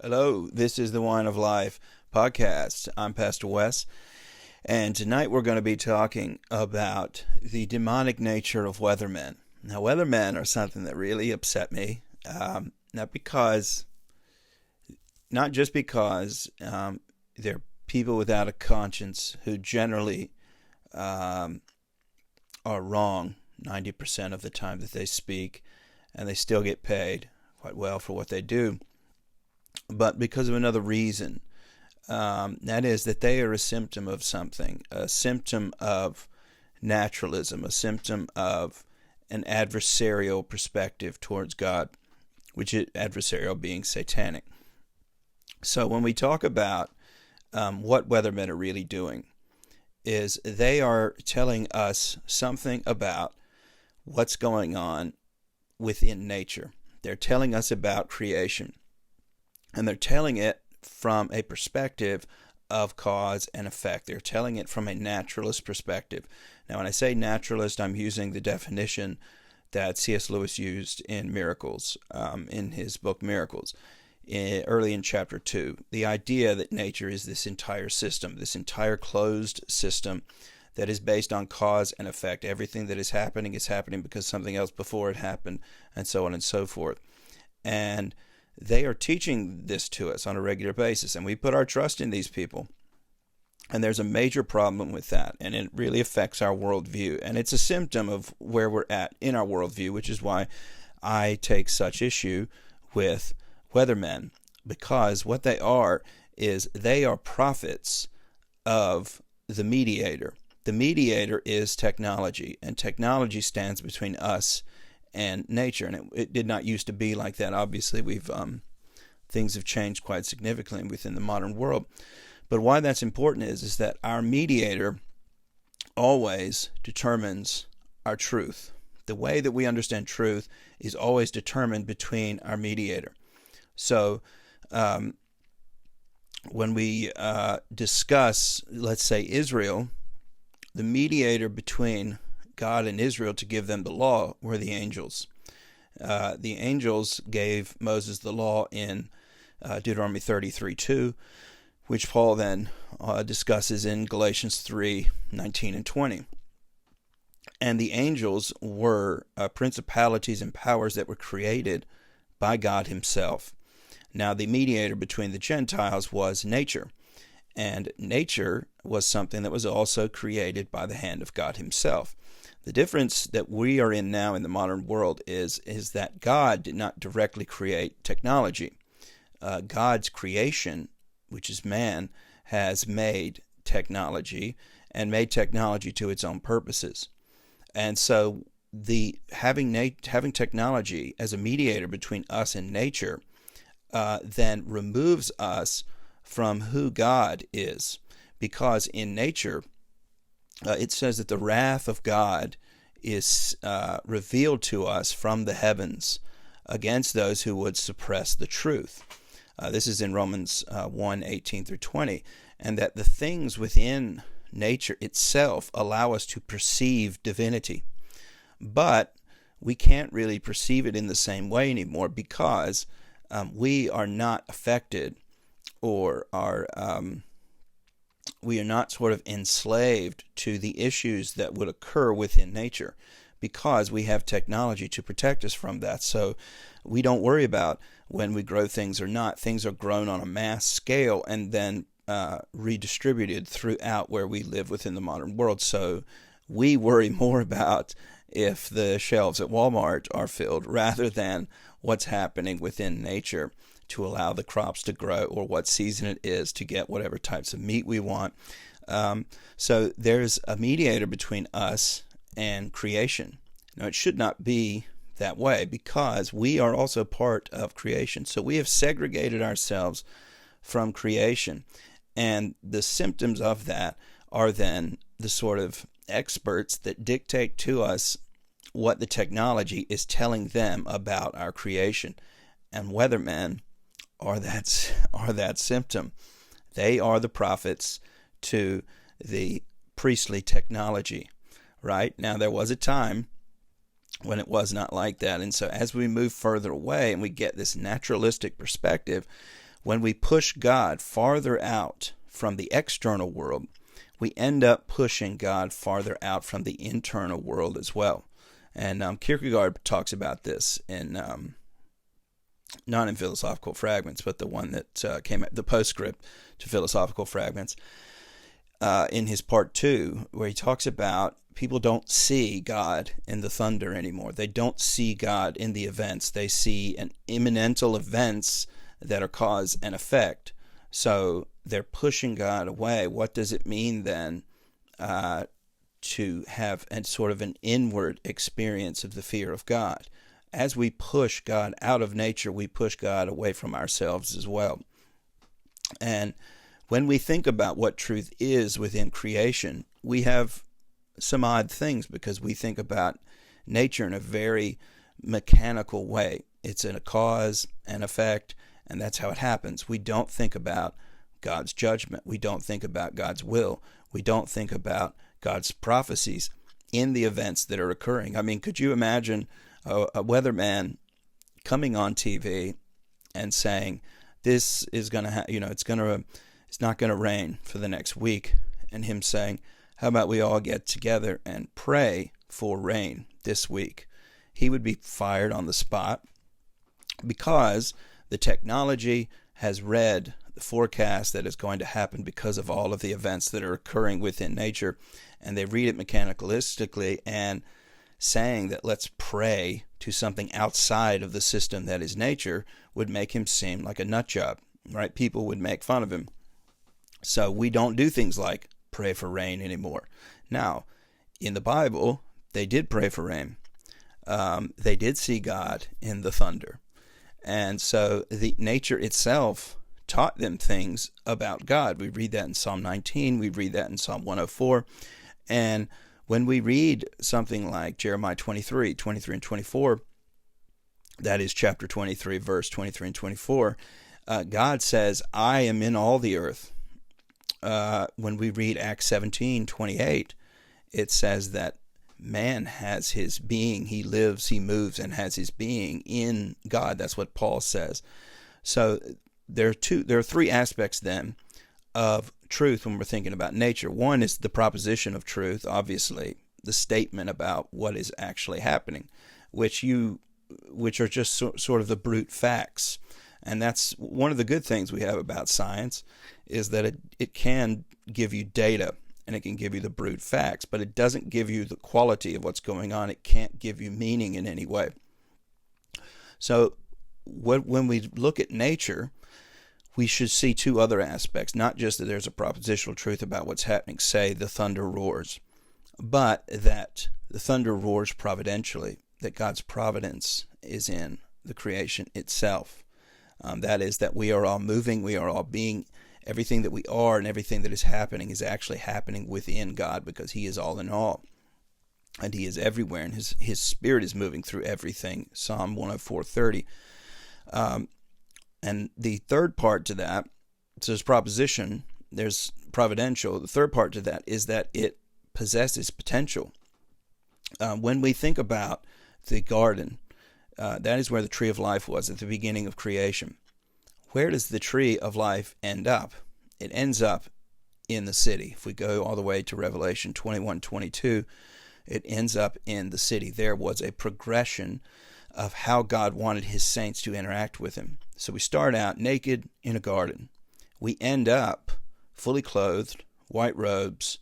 Hello, this is the Wine of Life podcast. I'm Pastor Wes, and tonight we're going to be talking about the demonic nature of weathermen. Now, weathermen are something that really upset me, not just because they're people without a conscience who generally are wrong 90% of the time that they speak, and they still get paid quite well for what they do, but because of another reason. That is that they are a symptom of something, a symptom of naturalism, a symptom of an adversarial perspective towards God, which is adversarial being satanic. So when we talk about what weathermen are really doing, is they are telling us something about what's going on within nature. They're telling us about creation, and they're telling it from a perspective of cause and effect. They're telling it from a naturalist perspective. Now, when I say naturalist, I'm using the definition that C.S. Lewis used in Miracles, in his book Miracles, early in chapter 2. The idea that nature is this entire system, this entire closed system that is based on cause and effect. Everything that is happening because something else before it happened, and so on and so forth. And they are teaching this to us on a regular basis, and we put our trust in these people. And there's a major problem with that, and it really affects our worldview. And it's a symptom of where we're at in our worldview, which is why I take such issue with weathermen, because what they are is they are prophets of the Mediator. The Mediator is technology, and technology stands between us and nature, and it did not used to be like that. Obviously, things have changed quite significantly within the modern world. But why that's important is that our mediator always determines our truth. The way that we understand truth is always determined between our mediator. So when we discuss, let's say, Israel, the mediator between God and Israel to give them the law were the angels. The angels gave Moses the law in Deuteronomy 33:2, which Paul then discusses in Galatians 3:19 and 20. And the angels were principalities and powers that were created by God himself. Now, the mediator between the Gentiles was nature, and nature was something that was also created by the hand of God himself. The difference that we are in now in the modern world is that God did not directly create technology. God's creation, which is man, has made technology and made technology to its own purposes. And so having technology as a mediator between us and nature then removes us from who God is, because in nature it says that the wrath of God is revealed to us from the heavens against those who would suppress the truth. This is in Romans 1:18 through 20, and that the things within nature itself allow us to perceive divinity. But we can't really perceive it in the same way anymore, because we are not affected, or we are not sort of enslaved to the issues that would occur within nature, because we have technology to protect us from that. So we don't worry about when we grow things or not. Things are grown on a mass scale and then redistributed throughout where we live within the modern world. So we worry more about if the shelves at Walmart are filled rather than what's happening within nature to allow the crops to grow, or what season it is to get whatever types of meat we want. So there's a mediator between us and creation. Now, it should not be that way, because we are also part of creation. So we have segregated ourselves from creation. And the symptoms of that are then the sort of experts that dictate to us what the technology is telling them about our creation. And weathermen are that symptom. They are the prophets to the priestly technology, right? Now, there was a time when it was not like that. And so as we move further away and we get this naturalistic perspective, when we push God farther out from the external world, we end up pushing God farther out from the internal world as well. And Kierkegaard talks about this in, not in Philosophical Fragments, but the one that came the postscript to Philosophical Fragments, in his part 2, where he talks about people don't see God in the thunder anymore. They don't see God in the events. They see an immanental events that are cause and effect. So they're pushing God away. What does it mean then to have sort of an inward experience of the fear of God? As we push God out of nature, we push God away from ourselves as well. And when we think about what truth is within creation, we have some odd things because we think about nature in a very mechanical way. It's in a cause and effect, and that's how it happens. We don't think about God's judgment. We don't think about God's will. We don't think about God's prophecies in the events that are occurring. I mean, could you imagine a weatherman coming on TV and saying, this is going to it's not going to rain for the next week, and him saying, how about we all get together and pray for rain this week? He would be fired on the spot because the technology has read the forecast that is going to happen because of all of the events that are occurring within nature, and they read it mechanicalistically, and saying that let's pray to something outside of the system that is nature would make him seem like a nut job, right? People would make fun of him. So we don't do things like pray for rain anymore. Now, in the Bible, they did pray for rain. They did see God in the thunder. And so the nature itself taught them things about God. We read that in Psalm 19. We read that in Psalm 104. And when we read something like Jeremiah 23 and 24, that is chapter 23, verse 23 and 24, God says, I am in all the earth. When we read Acts 17:28, it says that man has his being. He lives, he moves, and has his being in God. That's what Paul says. So there are three aspects then of truth when we're thinking about nature. One is the proposition of truth, obviously, the statement about what is actually happening, which are just sort of the brute facts. And that's one of the good things we have about science, is that it can give you data and it can give you the brute facts, but it doesn't give you the quality of what's going on. It can't give you meaning in any way. So when we look at nature, we should see two other aspects, not just that there's a propositional truth about what's happening, say the thunder roars, but that the thunder roars providentially, that God's providence is in the creation itself. That is, that we are all moving, we are all being, everything that we are and everything that is happening is actually happening within God, because He is all in all. And He is everywhere, and His Spirit is moving through everything. Psalm 104:30. And the third part to that, so there's proposition, there's providential. The third part to that is that it possesses potential. When we think about the garden, that is where the tree of life was at the beginning of creation. Where does the tree of life end up? It ends up in the city. If we go all the way to Revelation 21:22, it ends up in the city. There was a progression of how God wanted His saints to interact with Him. So we start out naked in a garden. We end up fully clothed, white robes,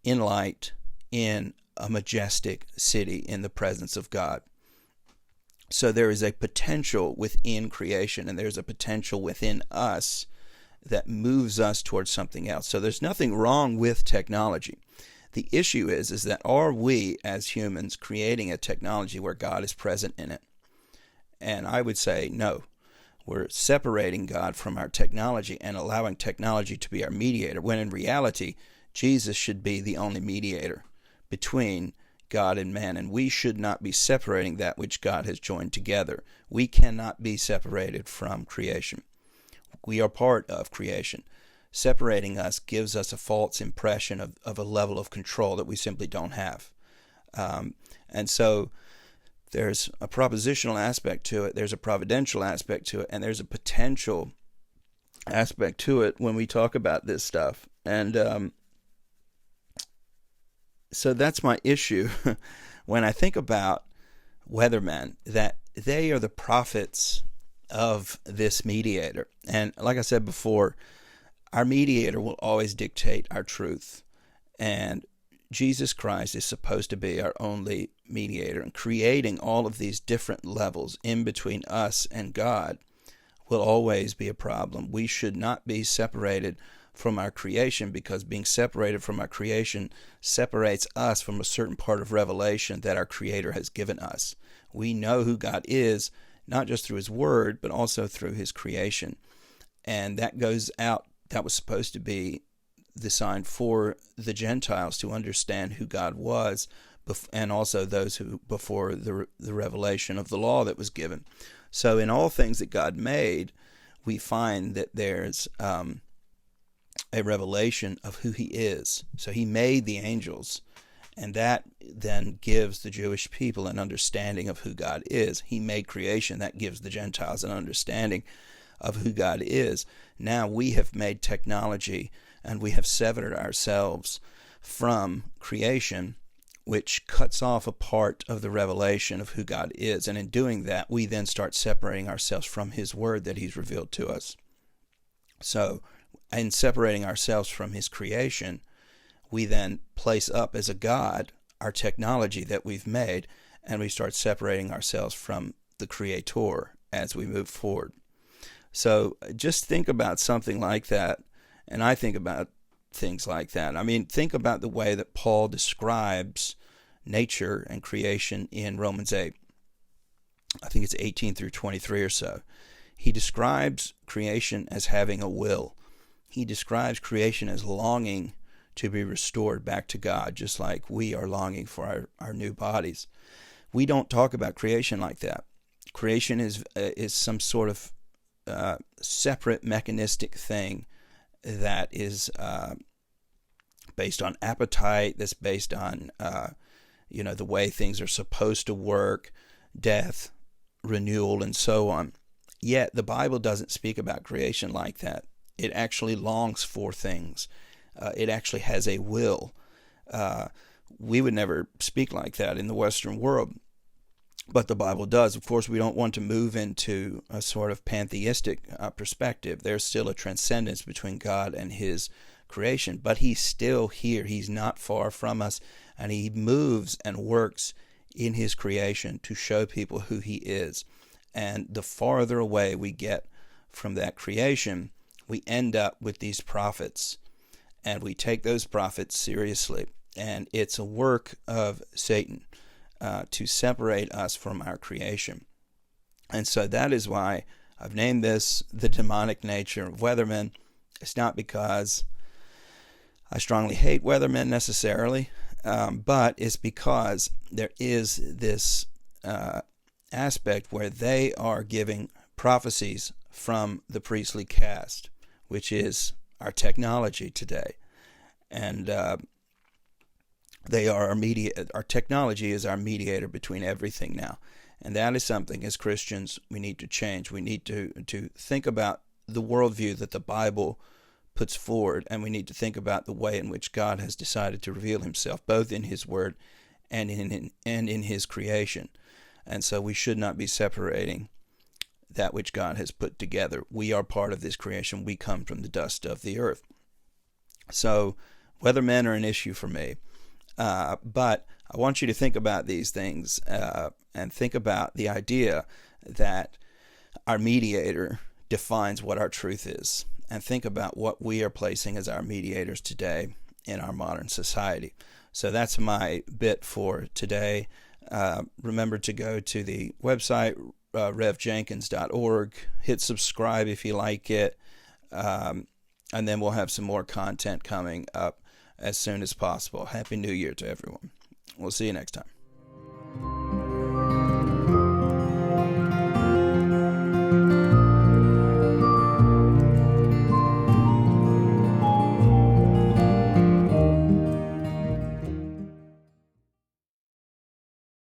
in light, in a majestic city in the presence of God. So there is a potential within creation, and there's a potential within us that moves us towards something else. So there's nothing wrong with technology. The issue is that are we as humans creating a technology where God is present in it? And I would say no. We're separating God from our technology and allowing technology to be our mediator, when in reality, Jesus should be the only mediator between God and man, and we should not be separating that which God has joined together. We cannot be separated from creation. We are part of creation. Separating us gives us a false impression of a level of control that we simply don't have. And so there's a propositional aspect to it, there's a providential aspect to it, and there's a potential aspect to it when we talk about this stuff. And so that's my issue when I think about weathermen, that they are the prophets of this mediator. And like I said before, our mediator will always dictate our truth. And Jesus Christ is supposed to be our only mediator. And creating all of these different levels in between us and God will always be a problem. We should not be separated from our creation, because being separated from our creation separates us from a certain part of revelation that our Creator has given us. We know who God is, not just through His Word, but also through His creation. And that goes out, that was supposed to be the sign for the Gentiles to understand who God was, and also those who, before the revelation of the law that was given. So in all things that God made, we find that there's a revelation of who He is. So He made the angels, and that then gives the Jewish people an understanding of who God is. He made creation. That gives the Gentiles an understanding of who God is. Now we have made technology, and we have severed ourselves from creation, which cuts off a part of the revelation of who God is. And in doing that, we then start separating ourselves from His Word that He's revealed to us. So in separating ourselves from His creation, we then place up as a God our technology that we've made, and we start separating ourselves from the Creator as we move forward. So just think about something like that, and I think about things like that. I mean, think about the way that Paul describes nature and creation in Romans 8. I think it's 18 through 23 or so. He describes creation as having a will. He describes creation as longing to be restored back to God, just like we are longing for our new bodies. We don't talk about creation like that. Creation is some sort of separate mechanistic thing that is based on appetite, that's based on the way things are supposed to work, death, renewal, and so on. Yet the Bible doesn't speak about creation like that. It actually longs for things. It actually has a will. We would never speak like that in the Western world, but the Bible does. Of course, we don't want to move into a sort of pantheistic perspective. There's still a transcendence between God and His creation, but He's still here. He's not far from us, and He moves and works in His creation to show people who He is. And the farther away we get from that creation, we end up with these prophets, and we take those prophets seriously. And it's a work of Satan to separate us from our creation. And so that is why I've named this The Demonic Nature of Weathermen. It's not because I strongly hate weathermen necessarily, but it's because there is this aspect where they are giving prophecies from the priestly caste, which is our technology today. And they are our technology is our mediator between everything now. And that is something as Christians we need to change. We need to think about the worldview that the Bible puts forward, and we need to think about the way in which God has decided to reveal Himself, both in His Word and in His creation. And so we should not be separating that which God has put together. We are part of this creation. We come from the dust of the earth. So weathermen are an issue for me. But I want you to think about these things and think about the idea that our mediator defines what our truth is, and think about what we are placing as our mediators today in our modern society. So that's my bit for today. Remember to go to the website, revjenkins.org. Hit subscribe if you like it. And then we'll have some more content coming up as soon as possible. Happy New Year to everyone. We'll see you next time.